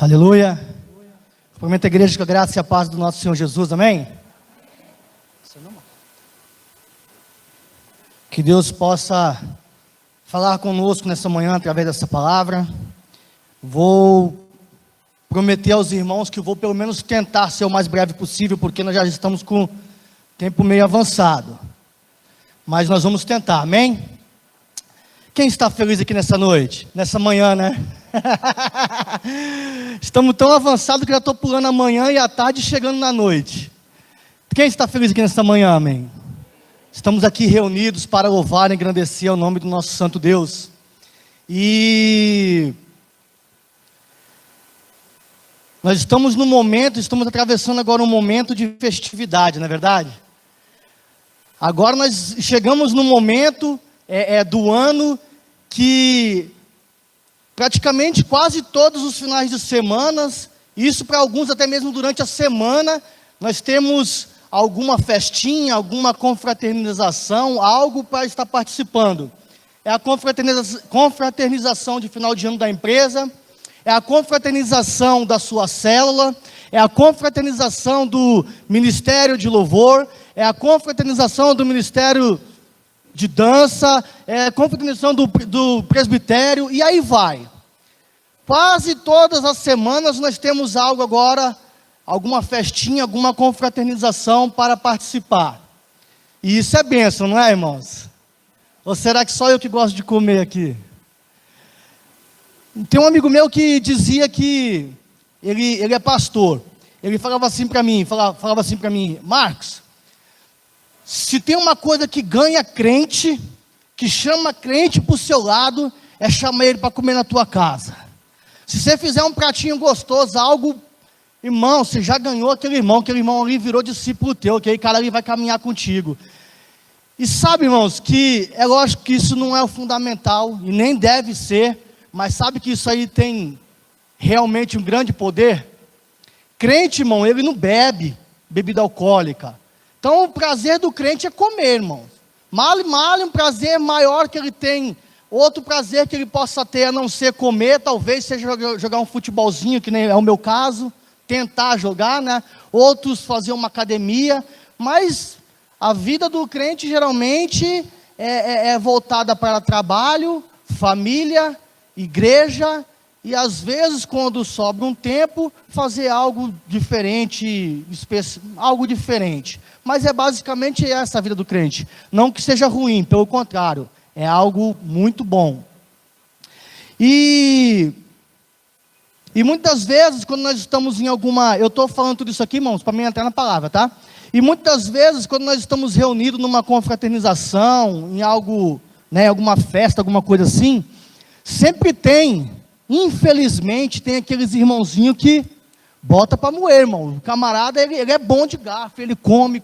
Aleluia. Prometo à igreja que a graça e a paz do nosso Senhor Jesus, amém? Que Deus possa falar conosco nessa manhã através dessa palavra. Vou prometer aos irmãos que vou pelo menos tentar ser o mais breve possível, porque nós já estamos com o tempo meio avançado. Mas nós vamos tentar, amém? Quem está feliz aqui nessa noite? Nessa manhã, né? Estamos tão avançados que já estou pulando a manhã e a tarde chegando na noite. Quem está feliz aqui nessa manhã, amém? Estamos aqui reunidos para louvar e engrandecer o nome do nosso santo Deus. E nós estamos estamos atravessando agora um momento de festividade, não é verdade? Agora nós chegamos no momento do ano que praticamente quase todos os finais de semana, isso para alguns até mesmo durante a semana, nós temos alguma festinha, alguma confraternização, algo para estar participando. É a confraternização de final de ano da empresa, é a confraternização da sua célula, é a confraternização do ministério de louvor, é a confraternização do ministério de dança, é a confraternização do presbitério, e aí vai. Quase todas as semanas nós temos algo agora, alguma festinha, alguma confraternização para participar. E isso é bênção, não é, irmãos? Ou será que só eu que gosto de comer aqui? Tem um amigo meu que dizia que ele é pastor. Ele falava assim para mim, Marcos, se tem uma coisa que ganha crente, que chama crente para o seu lado, é chamar ele para comer na tua casa. Se você fizer um pratinho gostoso, algo, irmão, você já ganhou aquele irmão ali virou discípulo teu, aquele cara ali vai caminhar contigo. E sabe, irmãos, que é lógico que isso não é o fundamental, e nem deve ser, mas sabe que isso aí tem realmente um grande poder? Crente, irmão, ele não bebe bebida alcoólica. Então o prazer do crente é comer, irmão. Male, um prazer maior que ele tem. Outro prazer que ele possa ter a não ser comer, talvez seja jogar um futebolzinho, que nem é o meu caso, tentar jogar, né? Outros fazer uma academia, mas a vida do crente geralmente é voltada para trabalho, família, igreja, e às vezes quando sobra um tempo, fazer algo diferente, algo diferente. Mas é basicamente essa a vida do crente. Não que seja ruim, pelo contrário, é algo muito bom. E muitas vezes, quando nós estamos em eu estou falando tudo isso aqui, irmãos, para mim entrar na palavra, tá? E muitas vezes, quando nós estamos reunidos numa confraternização, em algo, né, alguma festa, alguma coisa assim, sempre tem, infelizmente, tem aqueles irmãozinhos que bota para moer, irmão. O camarada, ele é bom de garfo, ele come.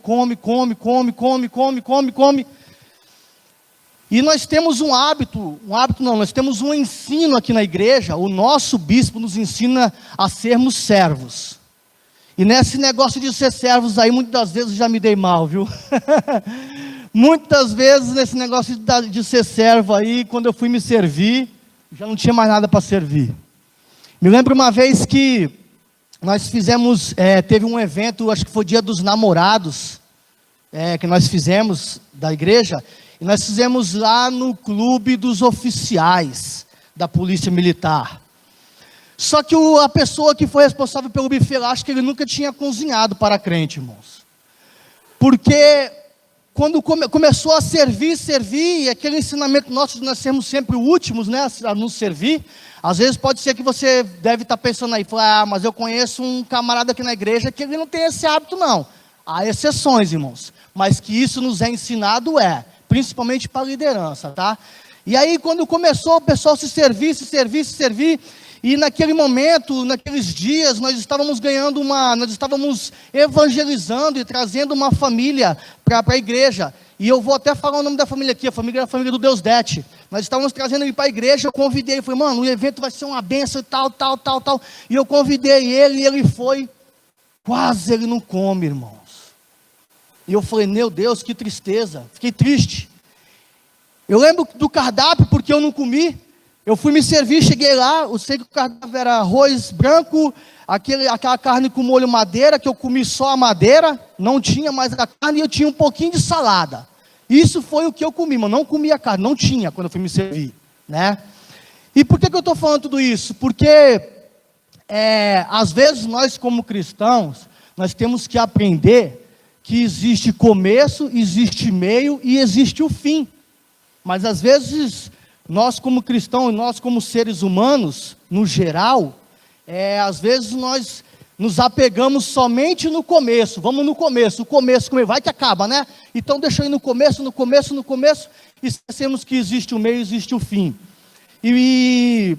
E nós temos nós temos um ensino aqui na igreja, o nosso bispo nos ensina a sermos servos. E nesse negócio de ser servos aí, muitas das vezes já me dei mal, viu? Muitas vezes nesse negócio de ser servo aí, quando eu fui me servir, já não tinha mais nada para servir. Me lembro uma vez que nós fizemos, teve um evento, acho que foi Dia dos Namorados, que nós fizemos da igreja, e nós fizemos lá no clube dos oficiais da Polícia Militar. Só que a pessoa que foi responsável pelo buffet lá, acho que ele nunca tinha cozinhado para crente, irmãos. Porque quando começou a servir, e aquele ensinamento nosso de nós sermos sempre últimos, né, a nos servir, às vezes pode ser que você deve estar pensando aí, mas eu conheço um camarada aqui na igreja que ele não tem esse hábito não. Há exceções, irmãos, mas que isso nos é ensinado principalmente para a liderança, tá? E aí quando começou o pessoal se servir, e naquele momento, naqueles dias, nós estávamos evangelizando e trazendo uma família para a igreja. E eu vou até falar o nome da família aqui, a família do Deus Dete. Nós estávamos trazendo ele para a igreja, eu convidei, falei, mano, o evento vai ser uma bênção e tal. E eu convidei ele, e ele foi, quase ele não come, irmãos. E eu falei, meu Deus, que tristeza, fiquei triste. Eu lembro do cardápio, porque eu não comi, Eu fui me servir, cheguei lá, eu sei que o cardápio era arroz branco, aquela carne com molho madeira, que eu comi só a madeira, não tinha mais a carne, e eu tinha um pouquinho de salada. Isso foi o que eu comi, mas não comi a carne, não tinha quando eu fui me servir, né? E por que eu estou falando tudo isso? Porque, às vezes nós como cristãos, nós temos que aprender que existe começo, existe meio e existe o fim. Mas às vezes, nós como cristãos, nós como seres humanos, no geral, às vezes nós nos apegamos somente no começo. Vamos no começo, o começo vai que acaba, né? Então deixa eu ir no começo, e esquecemos que existe o meio, existe o fim. E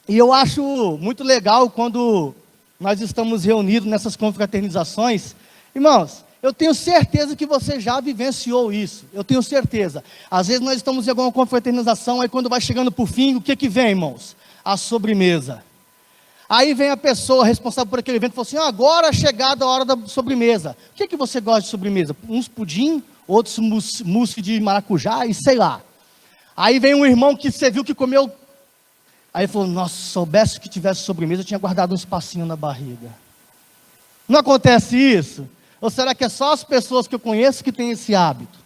eu acho muito legal quando nós estamos reunidos nessas confraternizações. Irmãos, eu tenho certeza que você já vivenciou isso, eu tenho certeza. Às vezes nós estamos em alguma confraternização, aí quando vai chegando por fim, o que vem, irmãos? A sobremesa. Aí vem a pessoa responsável por aquele evento e fala assim, agora é chegada a hora da sobremesa. O que você gosta de sobremesa? Uns pudim, outros mousse de maracujá e sei lá. Aí vem um irmão que você viu que comeu, aí falou, nossa, se soubesse que tivesse sobremesa, eu tinha guardado um espacinho na barriga. Não acontece isso? Ou será que é só as pessoas que eu conheço que têm esse hábito?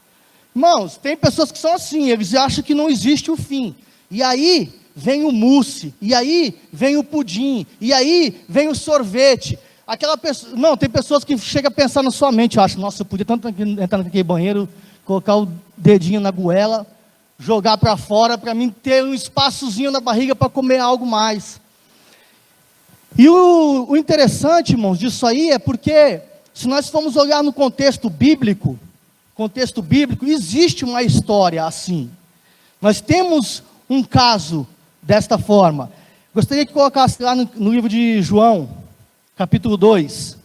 Irmãos, tem pessoas que são assim, eles acham que não existe o fim. E aí vem o mousse, e aí vem o pudim, e aí vem o sorvete. Aquela pessoa, não, tem pessoas que chegam a pensar na sua mente, eu acho, nossa, eu podia tanto entrar naquele banheiro, colocar o dedinho na goela, jogar para fora, para mim ter um espaçozinho na barriga para comer algo mais. E o interessante, irmãos, disso aí é porque, se nós formos olhar no contexto bíblico, existe uma história assim. Nós temos um caso desta forma. Gostaria que colocasse lá no livro de João, capítulo 2.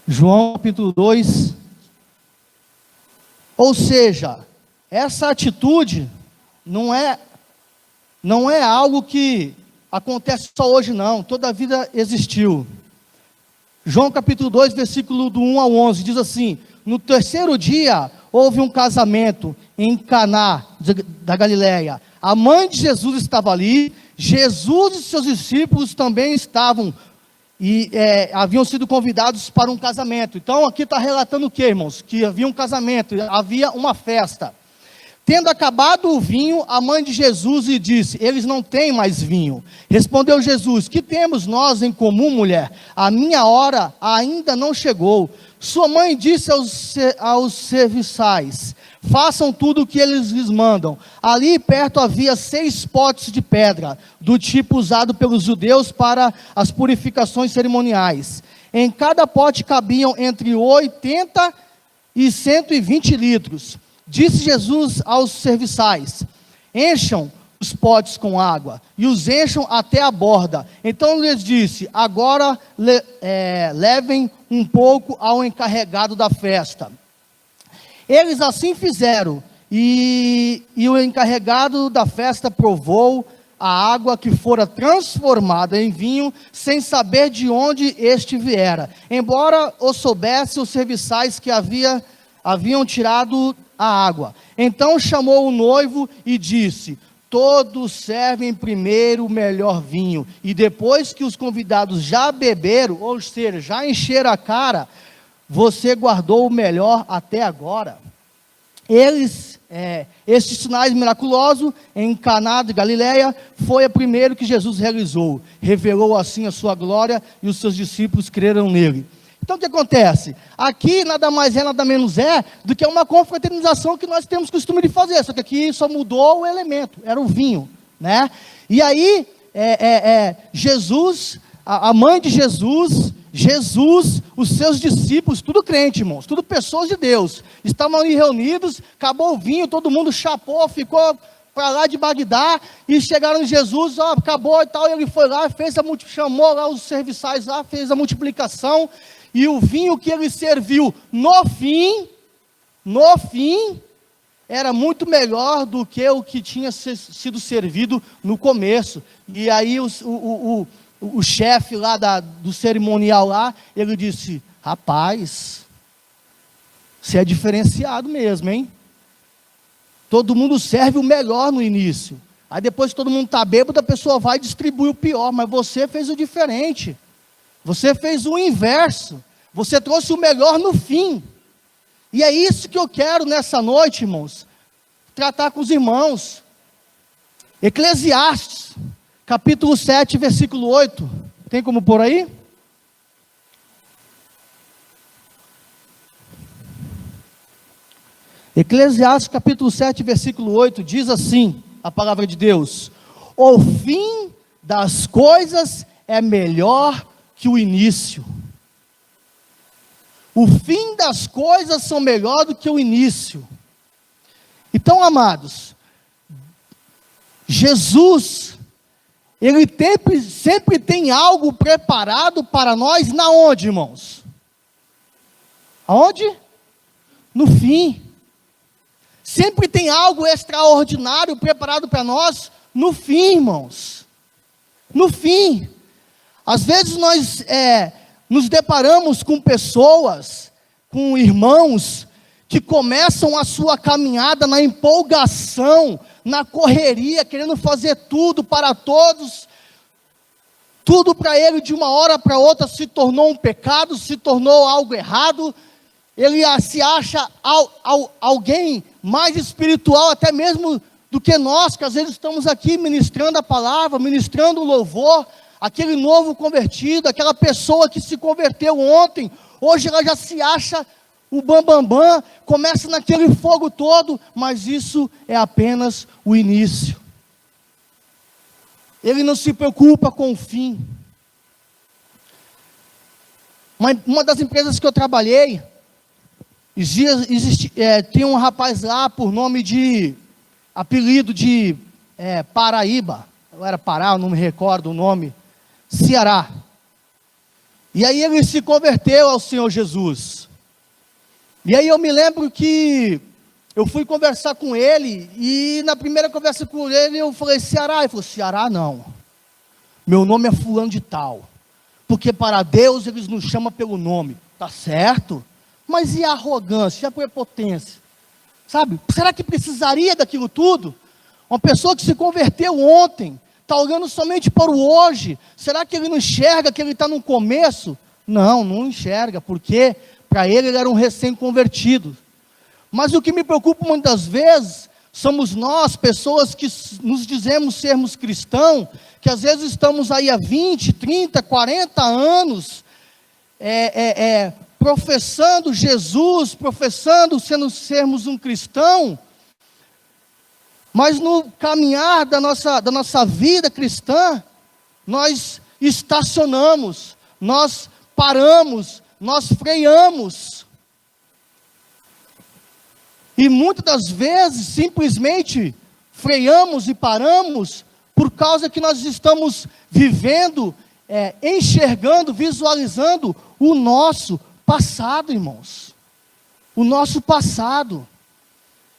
João, capítulo 2. Ou seja, essa atitude não é algo que acontece só hoje não, toda a vida existiu. João capítulo 2, versículo do 1 ao 11, diz assim, no terceiro dia, houve um casamento em Caná da Galileia. A mãe de Jesus estava ali, Jesus e seus discípulos também estavam, e haviam sido convidados para um casamento. Então aqui está relatando o que, irmãos? Que havia um casamento, havia uma festa. Tendo acabado o vinho, a mãe de Jesus lhe disse, eles não têm mais vinho. Respondeu Jesus, que temos nós em comum, mulher? A minha hora ainda não chegou. Sua mãe disse aos serviçais, façam tudo o que eles lhes mandam. Ali perto havia 6 potes de pedra, do tipo usado pelos judeus para as purificações cerimoniais. Em cada pote cabiam entre 80 e 120 litros. Disse Jesus aos serviçais, encham os potes com água, e os encham até a borda. Então lhes disse, agora levem um pouco ao encarregado da festa. Eles assim fizeram, e o encarregado da festa provou a água que fora transformada em vinho, sem saber de onde este viera. Embora o soubesse os serviçais que haviam tirado a água. Então chamou o noivo e disse, todos servem primeiro o melhor vinho, e depois que os convidados já beberam, ou seja, já encheram a cara, você guardou o melhor até agora. Estes sinais miraculosos em Caná de Galileia, foi o primeiro que Jesus realizou, revelou assim a sua glória, e os seus discípulos creram nele. Então o que acontece? Aqui nada mais nada menos do que uma confraternização que nós temos costume de fazer, só que aqui só mudou o elemento, era o vinho, né? E aí, Jesus, a mãe de Jesus, os seus discípulos, tudo crente, irmãos, tudo pessoas de Deus, estavam ali reunidos, acabou o vinho, todo mundo chapou, ficou para lá de Bagdá, e chegaram em Jesus, acabou e tal, e ele foi lá, chamou lá os serviçais lá, fez a multiplicação, e o vinho que ele serviu no fim, era muito melhor do que o que tinha sido servido no começo. E aí o chefe lá do cerimonial lá, ele disse, rapaz, você é diferenciado mesmo, hein? Todo mundo serve o melhor no início. Aí depois que todo mundo está bêbado, a pessoa vai distribuir o pior. Mas você fez o diferente. Você fez o inverso. Você trouxe o melhor no fim. E é isso que eu quero nessa noite, irmãos. Tratar com os irmãos. Eclesiastes, capítulo 7, versículo 8. Tem como pôr aí? Eclesiastes capítulo 7, versículo 8, diz assim, a palavra de Deus: o fim das coisas é melhor que o início. O fim das coisas são melhor do que o início. Então, amados, Jesus, Ele sempre tem algo preparado para nós, na onde, irmãos? Aonde? No fim. Sempre tem algo extraordinário preparado para nós no fim, irmãos. No fim. Às vezes nós nos deparamos com pessoas, com irmãos, que começam a sua caminhada na empolgação, na correria, querendo fazer tudo para todos. Tudo para ele de uma hora para outra se tornou um pecado, se tornou algo errado. Ele se acha alguém mais espiritual até mesmo do que nós, que às vezes estamos aqui ministrando a palavra, ministrando o louvor, aquele novo convertido, aquela pessoa que se converteu ontem, hoje ela já se acha o bambambam, começa naquele fogo todo, mas isso é apenas o início. Ele não se preocupa com o fim. Uma das empresas que eu trabalhei, tinha um rapaz lá por nome de, apelido de Paraíba, eu era Pará, eu não me recordo o nome, Ceará. E aí ele se converteu ao Senhor Jesus. E aí eu me lembro que eu fui conversar com ele, e na primeira conversa com ele eu falei, Ceará? Ele falou, Ceará não, meu nome é fulano de tal, porque para Deus eles nos chamam pelo nome. Tá certo? Mas e a arrogância, e a prepotência? Sabe, será que precisaria daquilo tudo? Uma pessoa que se converteu ontem, está olhando somente para o hoje, será que ele não enxerga que ele está no começo? Não, não enxerga, porque para ele era um recém-convertido. Mas o que me preocupa muitas vezes, somos nós, pessoas que nos dizemos sermos cristãos, que às vezes estamos aí há 20, 30, 40 anos, professando Jesus, professando sermos um cristão, mas no caminhar da nossa vida cristã, nós estacionamos, nós paramos, nós freamos. E muitas das vezes, simplesmente, freamos e paramos, por causa que nós estamos vivendo, enxergando, visualizando o nosso passado, irmãos. O nosso passado.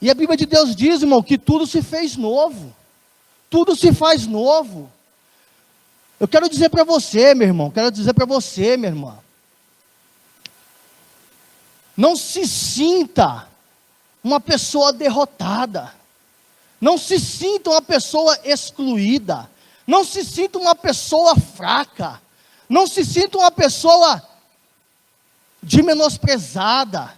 E a Bíblia de Deus diz, irmão, que tudo se fez novo. Tudo se faz novo. Eu quero dizer para você, meu irmão, quero dizer para você, minha irmã, não se sinta uma pessoa derrotada. Não se sinta uma pessoa excluída. Não se sinta uma pessoa fraca. Não se sinta uma pessoa de menosprezada.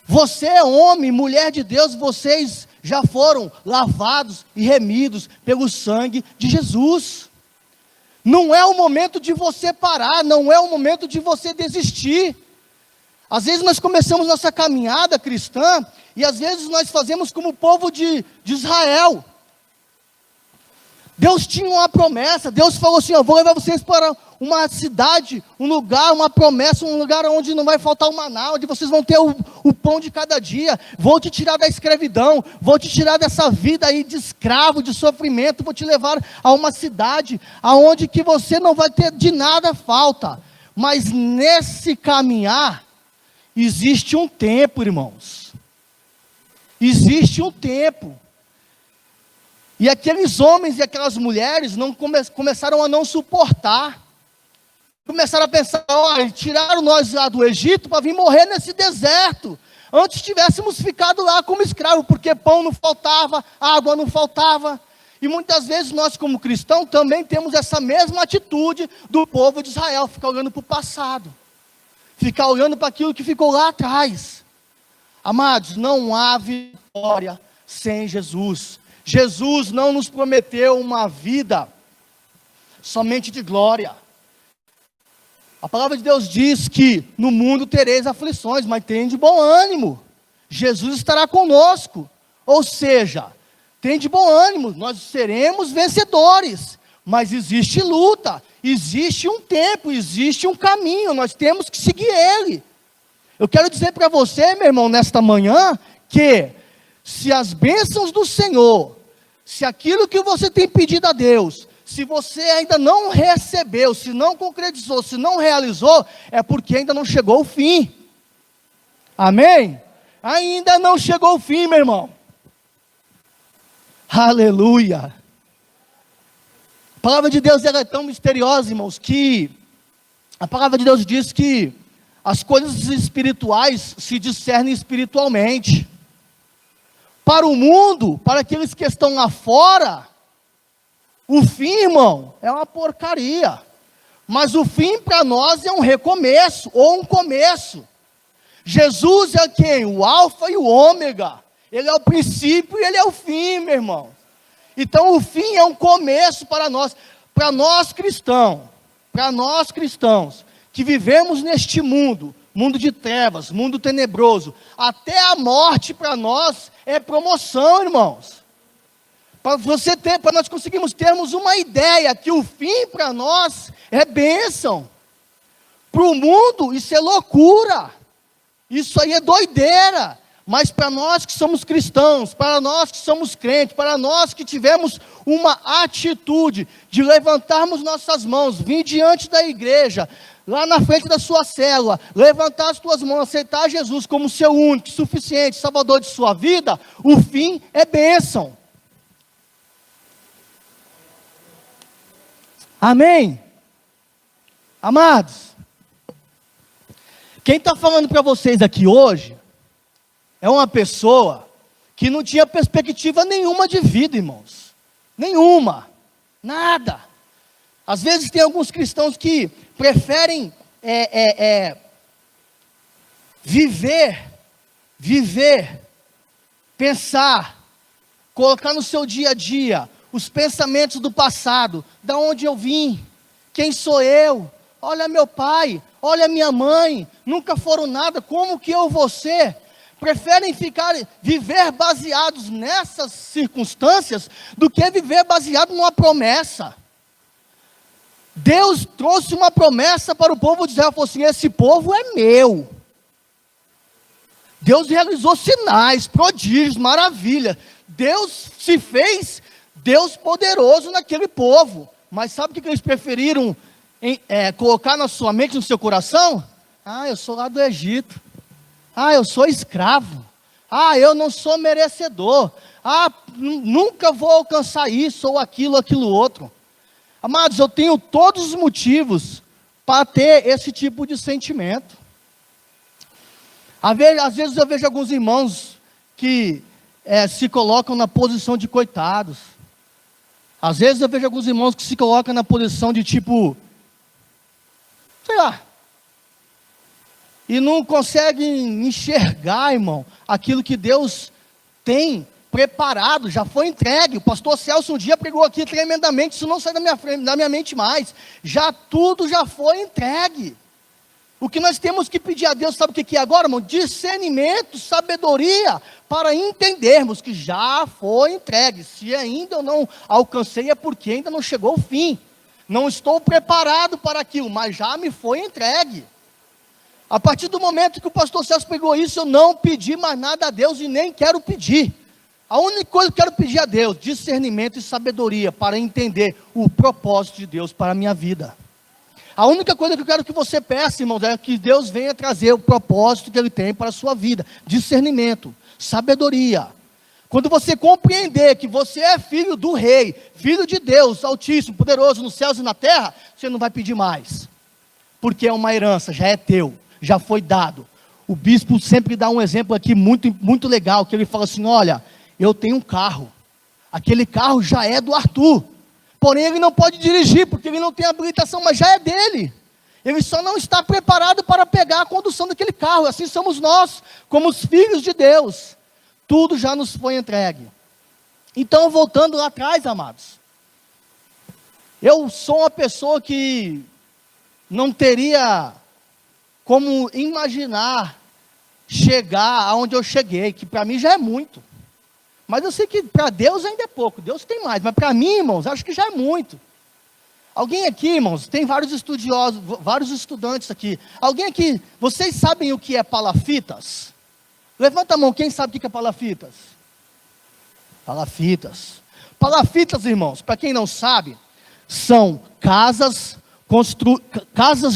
Você é homem, mulher de Deus, vocês já foram lavados e remidos pelo sangue de Jesus. Não é o momento de você parar, não é o momento de você desistir. Às vezes nós começamos nossa caminhada cristã, e às vezes nós fazemos como o povo de Israel. Deus tinha uma promessa, Deus falou assim, eu vou levar vocês para uma cidade, um lugar, uma promessa, um lugar onde não vai faltar o maná, onde vocês vão ter o pão de cada dia, vou te tirar da escravidão, vou te tirar dessa vida aí de escravo, de sofrimento, vou te levar a uma cidade, aonde que você não vai ter de nada falta. Mas nesse caminhar, existe um tempo, irmãos, existe um tempo. E aqueles homens e aquelas mulheres começaram a não suportar. Começaram a pensar, olha, tiraram nós lá do Egito para vir morrer nesse deserto. Antes tivéssemos ficado lá como escravos, porque pão não faltava, água não faltava. E muitas vezes nós, como cristãos, também temos essa mesma atitude do povo de Israel, ficar olhando para o passado, ficar olhando para aquilo que ficou lá atrás. Amados, não há vitória sem Jesus. Jesus não nos prometeu uma vida somente de glória. A palavra de Deus diz que no mundo tereis aflições, mas tenham de bom ânimo. Jesus estará conosco. Ou seja, tem de bom ânimo, nós seremos vencedores. Mas existe luta, existe um tempo, existe um caminho, nós temos que seguir ele. Eu quero dizer para você, meu irmão, nesta manhã, que se as bênçãos do Senhor, se aquilo que você tem pedido a Deus, se você ainda não recebeu, se não concretizou, se não realizou, é porque ainda não chegou o fim. Amém? Ainda não chegou o fim, meu irmão. Aleluia. A palavra de Deus ela é tão misteriosa, irmãos, que a palavra de Deus diz que as coisas espirituais se discernem espiritualmente. Para o mundo, para aqueles que estão lá fora, o fim, irmão, é uma porcaria. Mas o fim para nós é um recomeço, ou um começo. Jesus é quem? O alfa e o ômega. Ele é o princípio e ele é o fim, meu irmão. Então o fim é um começo para nós cristãos, que vivemos neste mundo de trevas, mundo tenebroso. Até a morte para nós é promoção, irmãos. Para nós conseguirmos termos uma ideia que o fim para nós é bênção. Para o mundo isso é loucura, isso aí é doideira. Mas para nós que somos cristãos, para nós que somos crentes, para nós que tivemos uma atitude de levantarmos nossas mãos, vir diante da igreja, lá na frente da sua célula, levantar as tuas mãos, aceitar Jesus como seu único, suficiente, salvador de sua vida, o fim é bênção. Amém? Amados, quem está falando para vocês aqui hoje, é uma pessoa que não tinha perspectiva nenhuma de vida, irmãos. Nenhuma. Nada. Às vezes tem alguns cristãos que preferem viver, pensar, colocar no seu dia a dia os pensamentos do passado. Da onde eu vim? Quem sou eu? Olha meu pai, olha minha mãe, nunca foram nada, como que eu vou ser? Preferem viver baseados nessas circunstâncias do que viver baseado numa promessa. Deus trouxe uma promessa para o povo de Israel, falou assim: esse povo é meu. Deus realizou sinais, prodígios, maravilhas. Deus se fez Deus poderoso naquele povo. Mas sabe o que eles preferiram colocar na sua mente, no seu coração? Ah, eu sou lá do Egito. Ah, eu sou escravo. Ah, eu não sou merecedor. Ah, nunca vou alcançar isso ou aquilo outro. Amados, eu tenho todos os motivos para ter esse tipo de sentimento. Às vezes eu vejo alguns irmãos que se colocam na posição de coitados. Às vezes eu vejo alguns irmãos que se colocam na posição de tipo, sei lá, e não conseguem enxergar, irmão, aquilo que Deus tem preparado, já foi entregue. O pastor Celso um dia pregou aqui tremendamente, isso não sai da minha mente mais. Tudo já foi entregue. O que nós temos que pedir a Deus, sabe o que é agora, irmão? Discernimento, sabedoria, para entendermos que já foi entregue. Se ainda eu não alcancei, é porque ainda não chegou o fim. Não estou preparado para aquilo, mas já me foi entregue. A partir do momento que o pastor Celso pegou isso, eu não pedi mais nada a Deus e nem quero pedir. A única coisa que eu quero pedir a Deus, discernimento e sabedoria para entender o propósito de Deus para a minha vida. A única coisa que eu quero que você peça, irmãos, é que Deus venha trazer o propósito que Ele tem para a sua vida. Discernimento, sabedoria. Quando você compreender que você é filho do Rei, filho de Deus, Altíssimo, poderoso nos céus e na terra, você não vai pedir mais. Porque é uma herança, já é teu, já foi dado. O bispo sempre dá um exemplo aqui muito, muito legal, que ele fala assim, olha, eu tenho um carro, aquele carro já é do Arthur, porém ele não pode dirigir, porque ele não tem habilitação, mas já é dele. Ele só não está preparado para pegar a condução daquele carro. Assim somos nós, como os filhos de Deus. Tudo já nos foi entregue. Então, voltando lá atrás, amados, eu sou uma pessoa que não teria como imaginar chegar aonde eu cheguei, que para mim já é muito. Mas eu sei que para Deus ainda é pouco, Deus tem mais, mas para mim, irmãos, acho que já é muito. Alguém aqui, irmãos, tem vários estudiosos, vários estudantes aqui. Alguém aqui, vocês sabem o que é palafitas? Levanta a mão, quem sabe o que é palafitas? Palafitas. Palafitas, irmãos, para quem não sabe, são casas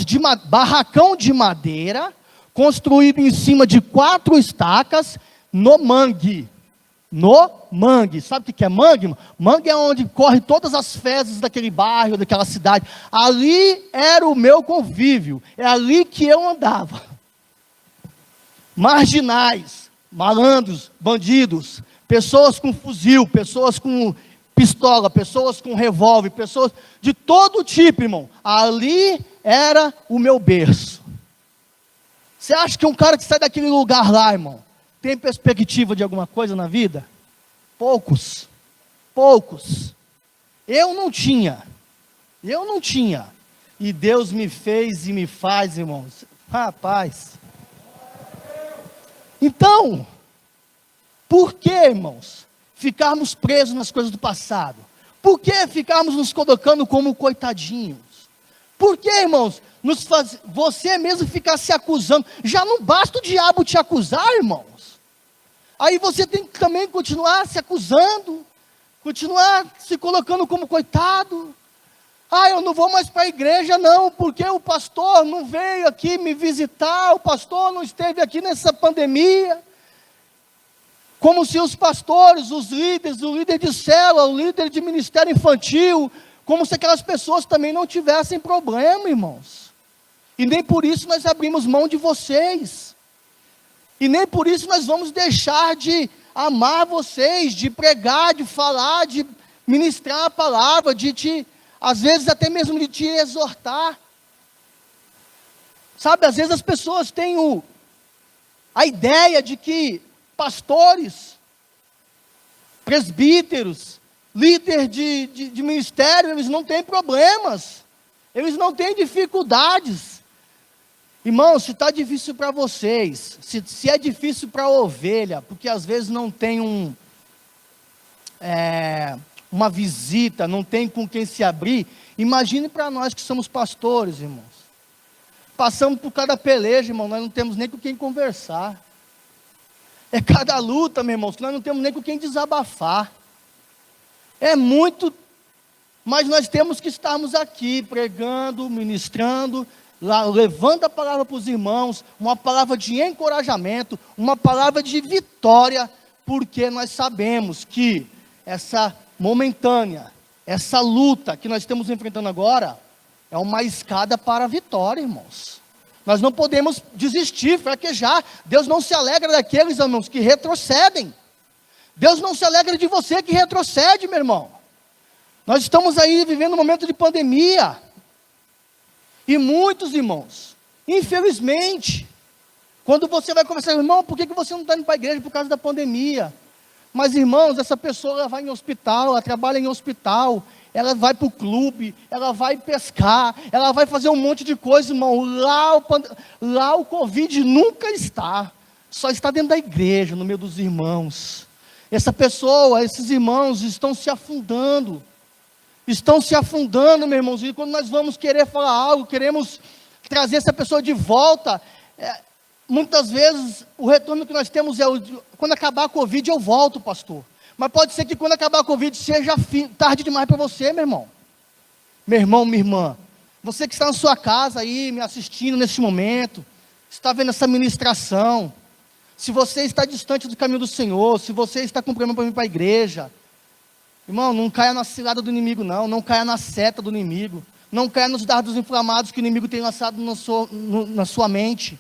de barracão de madeira, construído em cima de 4 estacas, no mangue. No mangue. Sabe o que é mangue? Mangue é onde corre todas as fezes daquele bairro, daquela cidade. Ali era o meu convívio. É ali que eu andava. Marginais, malandros, bandidos, pessoas com fuzil, pessoas com pistola, pessoas com revólver, pessoas de todo tipo, irmão. Ali era o meu berço. Você acha que um cara que sai daquele lugar lá, irmão, tem perspectiva de alguma coisa na vida? Poucos. Eu não tinha. E Deus me fez e me faz, irmãos. Rapaz. Então, por que, irmãos, ficarmos presos nas coisas do passado? Por que ficarmos nos colocando como coitadinhos? Por que, irmãos, você mesmo ficar se acusando? Já não basta o diabo te acusar, irmãos. Aí você tem que também continuar se acusando, continuar se colocando como coitado. Eu não vou mais para a igreja não, porque o pastor não veio aqui me visitar, o pastor não esteve aqui nessa pandemia. Como se os pastores, os líderes, o líder de célula, o líder de ministério infantil, como se aquelas pessoas também não tivessem problema, irmãos. E nem por isso nós abrimos mão de vocês. E nem por isso nós vamos deixar de amar vocês, de pregar, de falar, de ministrar a palavra, às vezes até mesmo de te exortar. Sabe, às vezes as pessoas têm a ideia de que pastores, presbíteros, líder de ministério, eles não têm problemas, eles não têm dificuldades. Irmãos, se está difícil para vocês, se é difícil para a ovelha, porque às vezes não tem uma visita, não tem com quem se abrir, imagine para nós que somos pastores, irmãos. Passamos por cada peleja, irmão, nós não temos nem com quem conversar. É cada luta, meus irmãos, que nós não temos nem com quem desabafar. É muito, mas nós temos que estarmos aqui pregando, ministrando, levando a palavra para os irmãos, uma palavra de encorajamento, uma palavra de vitória, porque nós sabemos que essa momentânea, essa luta que nós estamos enfrentando agora, é uma escada para a vitória, irmãos. Nós não podemos desistir, fraquejar. Deus não se alegra daqueles, irmãos, que retrocedem. Deus não se alegra de você que retrocede, meu irmão. Nós estamos aí vivendo um momento de pandemia. E muitos, irmãos, infelizmente, quando você vai conversar, irmão, por que você não está indo para a igreja por causa da pandemia? Mas, irmãos, essa pessoa ela vai em hospital, ela trabalha em hospital, ela vai para o clube, ela vai pescar, ela vai fazer um monte de coisa, irmão. Lá o Covid nunca está, só está dentro da igreja, no meio dos irmãos. Essa pessoa, esses irmãos estão se afundando, meus irmãos, e quando nós vamos querer falar algo, queremos trazer essa pessoa de volta, muitas vezes o retorno que nós temos é, quando acabar a Covid eu volto, pastor. Mas pode ser que quando acabar a Covid seja tarde demais para você, meu irmão. Meu irmão, minha irmã, você que está na sua casa aí, me assistindo nesse momento, está vendo essa ministração, se você está distante do caminho do Senhor, se você está com problema para vir para a igreja, irmão, não caia na cilada do inimigo não caia na seta do inimigo, não caia nos dardos inflamados que o inimigo tem lançado na sua mente.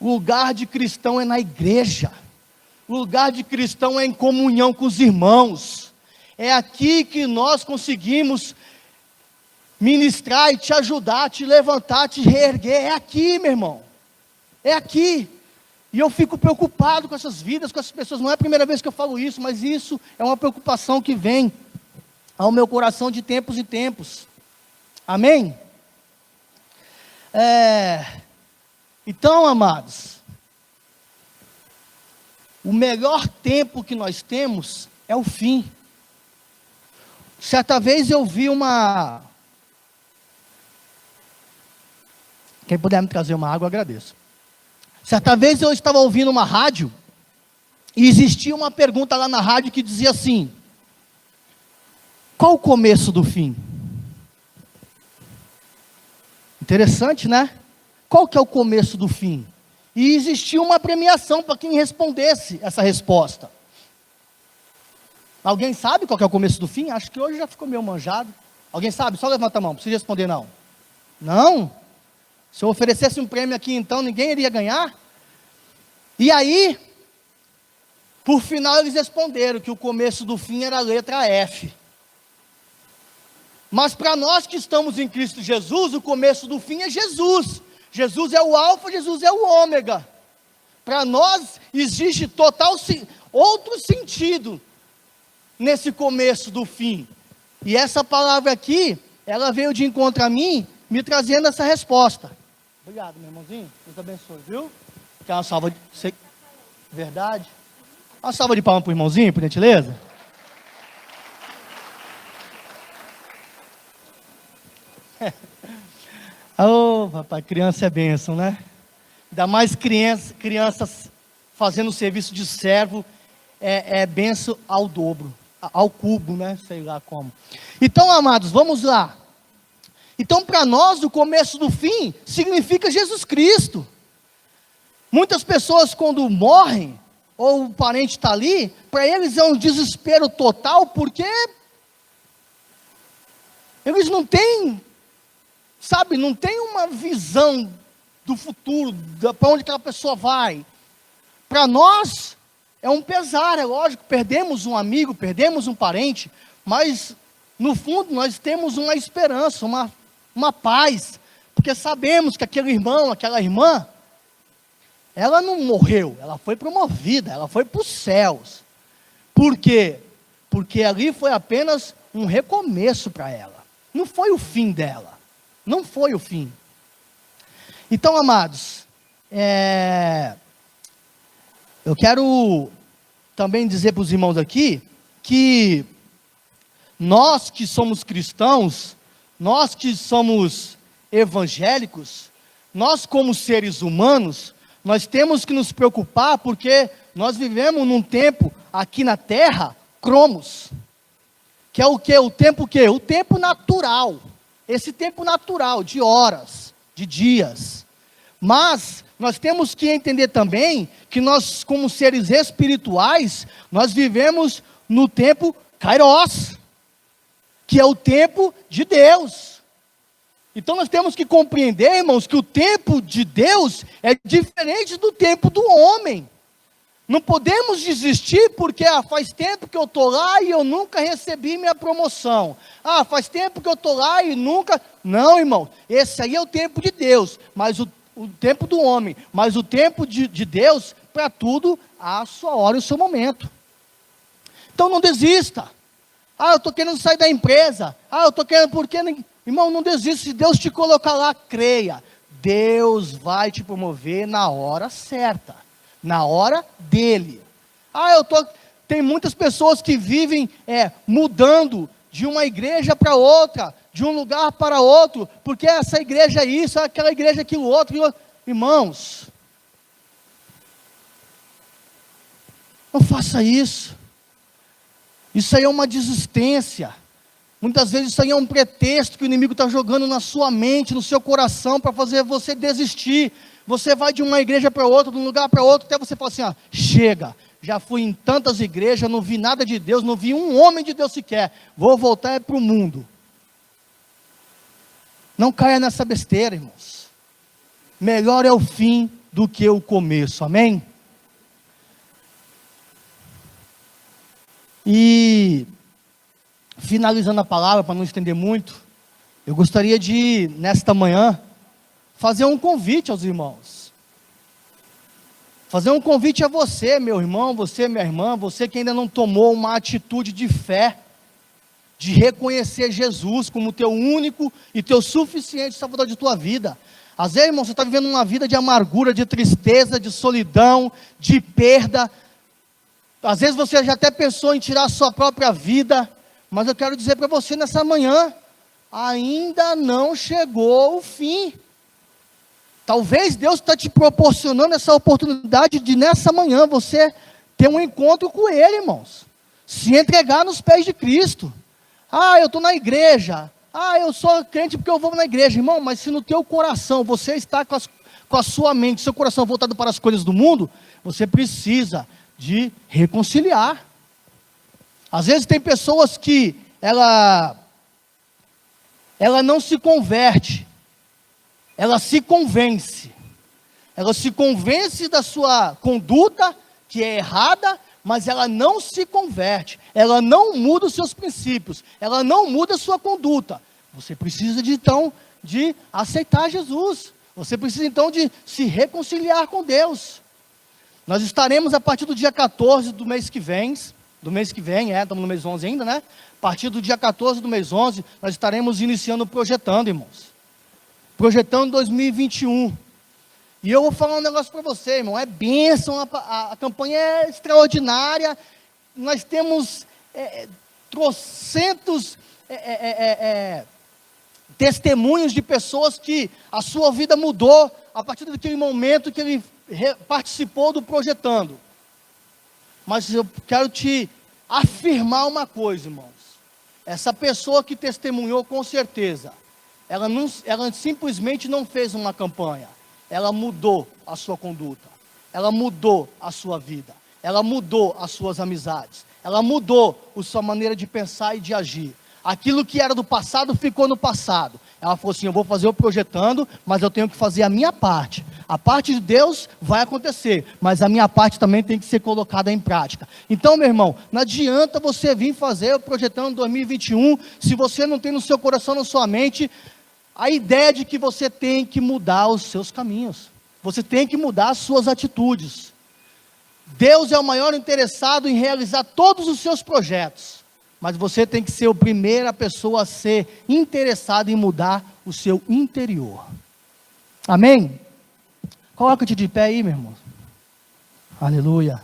O lugar de cristão é na igreja. O lugar de cristão é em comunhão com os irmãos. É aqui que nós conseguimos ministrar e te ajudar, te levantar, te reerguer. É aqui, meu irmão. É aqui. E eu fico preocupado com essas vidas, com essas pessoas. Não é a primeira vez que eu falo isso, mas isso é uma preocupação que vem ao meu coração de tempos em tempos. Amém? Então, amados, o melhor tempo que nós temos é o fim. Certa vez eu vi uma... Quem puder me trazer uma água, eu agradeço. Certa vez eu estava ouvindo uma rádio, e existia uma pergunta lá na rádio que dizia assim: qual o começo do fim? Interessante, né? Qual que é o começo do fim? E existia uma premiação para quem respondesse essa resposta. Alguém sabe qual que é o começo do fim? Acho que hoje já ficou meio manjado. Alguém sabe? Só levanta a mão, não precisa responder não. Não? Se eu oferecesse um prêmio aqui então, ninguém iria ganhar? E aí, por final eles responderam que o começo do fim era a letra F. Mas para nós que estamos em Cristo Jesus, o começo do fim é Jesus. Jesus é o alfa, Jesus é o ômega. Para nós existe outro sentido nesse começo do fim. E essa palavra aqui, ela veio de encontro a mim, me trazendo essa resposta. Obrigado, meu irmãozinho. Deus abençoe, viu? Quer uma salva de... Verdade? Uma salva de palmas para o irmãozinho, por gentileza. Oh, papai, criança é bênção, né? Ainda mais crianças fazendo serviço de servo, é bênção ao dobro, ao cubo, né? Sei lá como. Então, amados, vamos lá. Então, para nós, o começo do fim significa Jesus Cristo. Muitas pessoas, quando morrem, ou o parente está ali, para eles é um desespero total, porque eles não têm, sabe, não tem uma visão do futuro, para onde aquela pessoa vai. Para nós, é um pesar, é lógico, perdemos um amigo, perdemos um parente, mas, no fundo, nós temos uma esperança, uma paz, porque sabemos que aquele irmão, aquela irmã, ela não morreu, ela foi promovida, ela foi para os céus. Por quê? Porque ali foi apenas um recomeço para ela, não foi o fim dela, não foi o fim. Então, amados, eu quero também dizer para os irmãos aqui, que nós que somos cristãos, nós que somos evangélicos, nós como seres humanos, nós temos que nos preocupar, porque nós vivemos num tempo aqui na terra, cromos, que é o que? O tempo o quê? O tempo natural, esse tempo natural, de horas, de dias, mas nós temos que entender também, que nós como seres espirituais, nós vivemos no tempo kairos, que é o tempo de Deus. Então nós temos que compreender, irmãos, que o tempo de Deus é diferente do tempo do homem. Não podemos desistir porque faz tempo que eu estou lá e eu nunca recebi minha promoção. Faz tempo que eu estou lá e nunca... Não, irmão, esse aí é o tempo de Deus, mas o tempo do homem, mas o tempo de Deus, para tudo, há a sua hora e o seu momento. Então não desista. Eu estou querendo sair da empresa. Eu estou querendo, porque... Irmão, não desista, se Deus te colocar lá, creia. Deus vai te promover na hora certa, na hora dele. Tem muitas pessoas que vivem mudando de uma igreja para outra, de um lugar para outro, porque essa igreja é isso, aquela igreja é aquilo outro. Irmãos, não faça isso. Isso aí é uma desistência. Muitas vezes isso aí é um pretexto que o inimigo está jogando na sua mente, no seu coração, para fazer você desistir. Você vai de uma igreja para outra, de um lugar para outro, até você fala assim, chega, já fui em tantas igrejas, não vi nada de Deus, não vi um homem de Deus sequer, vou voltar para o mundo. Não caia nessa besteira, irmãos. Melhor é o fim do que o começo, amém? E, finalizando a palavra, para não estender muito, eu gostaria de, nesta manhã, fazer um convite aos irmãos. Fazer um convite a você, meu irmão, você, minha irmã, você que ainda não tomou uma atitude de fé, de reconhecer Jesus como teu único e teu suficiente salvador de tua vida. Às vezes, irmão, você está vivendo uma vida de amargura, de tristeza, de solidão, de perda. Às vezes você já até pensou em tirar a sua própria vida, mas eu quero dizer para você nessa manhã, ainda não chegou o fim. Talvez Deus está te proporcionando essa oportunidade de nessa manhã você ter um encontro com Ele, irmãos. Se entregar nos pés de Cristo. Ah, eu estou na igreja. Ah, eu sou crente porque eu vou na igreja. Irmão, mas se no teu coração você está com a sua mente, seu coração voltado para as coisas do mundo, você precisa de reconciliar. Às vezes tem pessoas que ela não se converte, ela se convence da sua conduta que é errada, mas ela não se converte, ela não muda os seus princípios, ela não muda a sua conduta. Você precisa então de aceitar Jesus, você precisa então de se reconciliar com Deus. Nós estaremos a partir do dia 14 do mês que vem, estamos no mês 11 ainda, né? A partir do dia 14 do mês 11, nós estaremos iniciando Projetando, irmãos. Projetando 2021. E eu vou falar um negócio para você, irmão, é bênção, a campanha é extraordinária, nós temos trocentos testemunhos de pessoas que a sua vida mudou a partir daquele momento que ele participou do Projetando. Mas eu quero te afirmar uma coisa, irmãos, essa pessoa que testemunhou com certeza, ela simplesmente não fez uma campanha, ela mudou a sua conduta, ela mudou a sua vida, ela mudou as suas amizades, ela mudou a sua maneira de pensar e de agir. Aquilo que era do passado ficou no passado. Ela falou assim, eu vou fazer o Projetando, mas eu tenho que fazer a minha parte. A parte de Deus vai acontecer, mas a minha parte também tem que ser colocada em prática. Então, meu irmão, não adianta você vir fazer o Projetando 2021, se você não tem no seu coração, na sua mente, a ideia de que você tem que mudar os seus caminhos. Você tem que mudar as suas atitudes. Deus é o maior interessado em realizar todos os seus projetos. Mas você tem que ser a primeira pessoa a ser interessada em mudar o seu interior. Amém? Coloca-te de pé aí, meu irmão. Aleluia.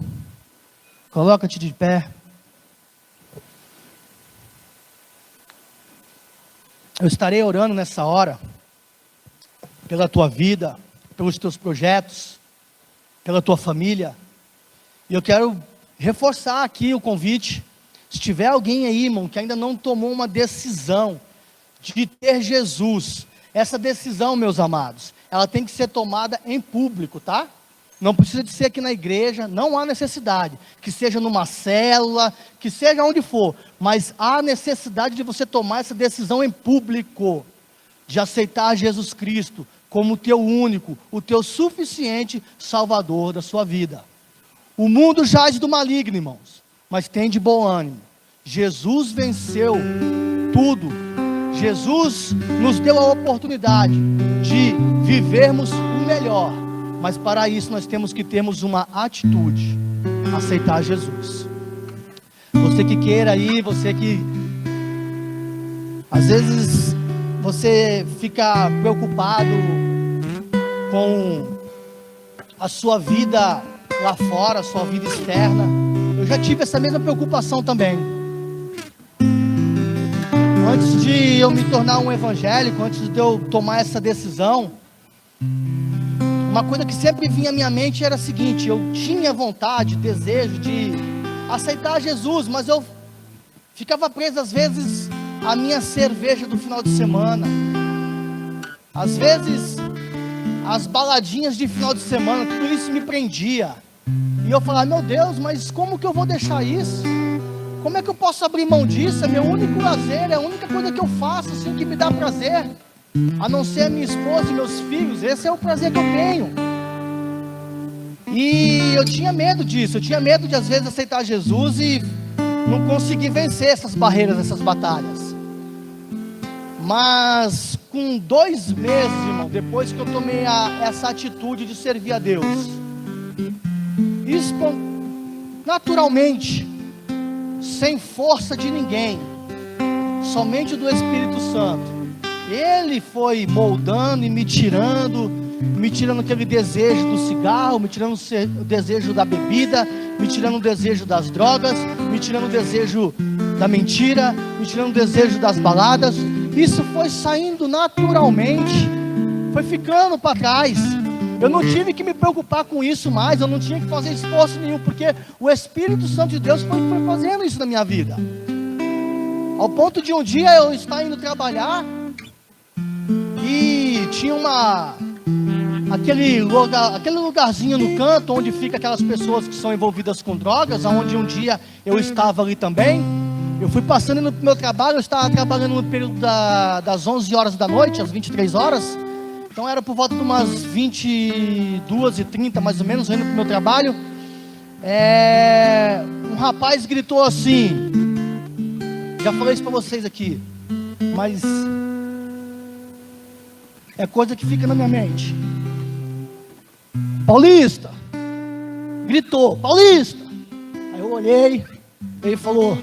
Coloca-te de pé. Eu estarei orando nessa hora, pela tua vida, pelos teus projetos, pela tua família. E eu quero reforçar aqui o convite. Se tiver alguém aí, irmão, que ainda não tomou uma decisão de ter Jesus, essa decisão, meus amados, ela tem que ser tomada em público, tá? Não precisa de ser aqui na igreja, não há necessidade, que seja numa célula, que seja onde for, mas há necessidade de você tomar essa decisão em público, de aceitar Jesus Cristo como o teu único, o teu suficiente Salvador da sua vida. O mundo jaz do maligno, irmãos, mas tem de bom ânimo. Jesus venceu tudo. Jesus nos deu a oportunidade de vivermos o melhor, mas para isso nós temos que termos uma atitude, aceitar Jesus. Você que queira aí, você que às vezes você fica preocupado com a sua vida lá fora, a sua vida externa. Eu já tive essa mesma preocupação também. Antes de eu me tornar um evangélico, antes de eu tomar essa decisão, uma coisa que sempre vinha à minha mente era a seguinte: eu tinha vontade, desejo de aceitar Jesus, mas eu ficava preso às vezes à minha cerveja do final de semana, às vezes as baladinhas de final de semana, tudo isso me prendia. E eu falava, meu Deus, mas como que eu vou deixar isso? Como é que eu posso abrir mão disso? É meu único lazer, é a única coisa que eu faço assim, que me dá prazer, a não ser a minha esposa e meus filhos. Esse é o prazer que eu tenho. E eu tinha medo disso, eu tinha medo de às vezes aceitar Jesus e não conseguir vencer essas barreiras, essas batalhas. Mas com 2 meses, irmão, depois que eu tomei essa atitude de servir a Deus, naturalmente, sem força de ninguém, somente do Espírito Santo, Ele foi moldando e me tirando aquele desejo do cigarro, me tirando o desejo da bebida, me tirando o desejo das drogas, me tirando o desejo da mentira, me tirando o desejo das baladas. Isso foi saindo naturalmente, foi ficando para trás. Eu não tive que me preocupar com isso mais, eu não tinha que fazer esforço nenhum, porque o Espírito Santo de Deus foi fazendo isso na minha vida. Ao ponto de um dia eu estar indo trabalhar e tinha aquele lugarzinho no canto onde fica aquelas pessoas que são envolvidas com drogas, onde um dia eu estava ali também. Eu fui passando no meu trabalho, eu estava trabalhando no período das 11 horas da noite, às 23 horas. Então era por volta de umas 22h30, mais ou menos, indo para o meu trabalho. Um rapaz gritou assim, já falei isso para vocês aqui, mas é coisa que fica na minha mente. Paulista! Gritou, Paulista! Aí eu olhei, ele falou: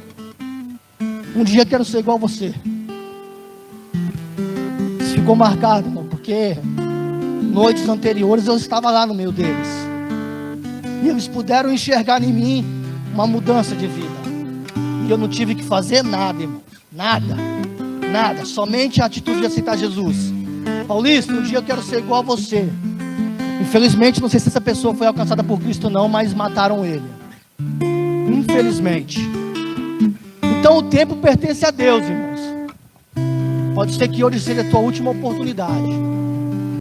um dia quero ser igual a você. Isso ficou marcado, irmão, porque noites anteriores eu estava lá no meio deles, e eles puderam enxergar em mim uma mudança de vida, e eu não tive que fazer nada, irmão, nada, somente a atitude de aceitar Jesus. Paulista, um dia eu quero ser igual a você. Infelizmente, não sei se essa pessoa foi alcançada por Cristo ou não, mas mataram ele, infelizmente. Então o tempo pertence a Deus, irmãos. Pode ser que hoje seja a tua última oportunidade.